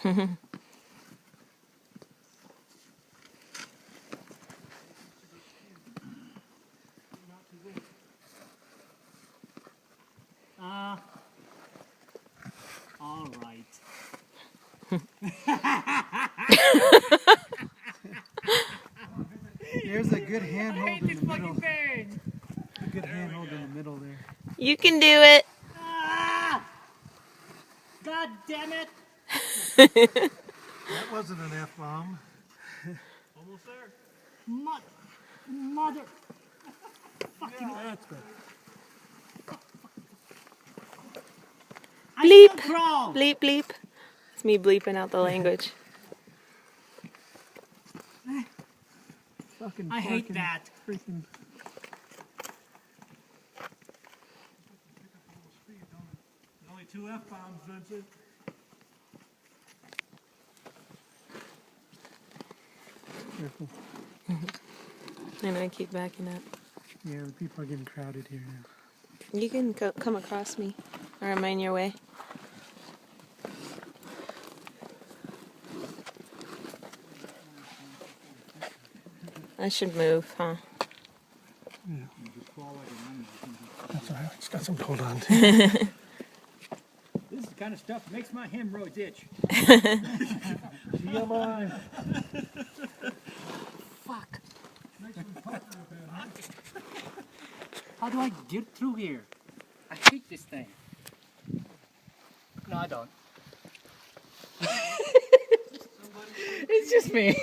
All right. There's a good handhold in the middle. Thing. A good handhold in the middle there. You can do it. Ah! God damn it! That wasn't an F-bomb. Almost there. Mother. Fucking. Yeah, that's good. I Bleep. still crawl. Bleep, bleep. It's me bleeping out the language. Fucking I hate that. Freaking. There's only 2 F-bombs, Vincent. Careful. And I keep backing up. Yeah, the people are getting crowded here now. You can come across me. Or am I in your way? I should move, huh? Yeah. That's all right. It's got something to hold on to. This is the kind of stuff that makes my hemorrhoids itch. TMI. Fuck. How do I get through here? I hate this thing. No, I don't. It's just me.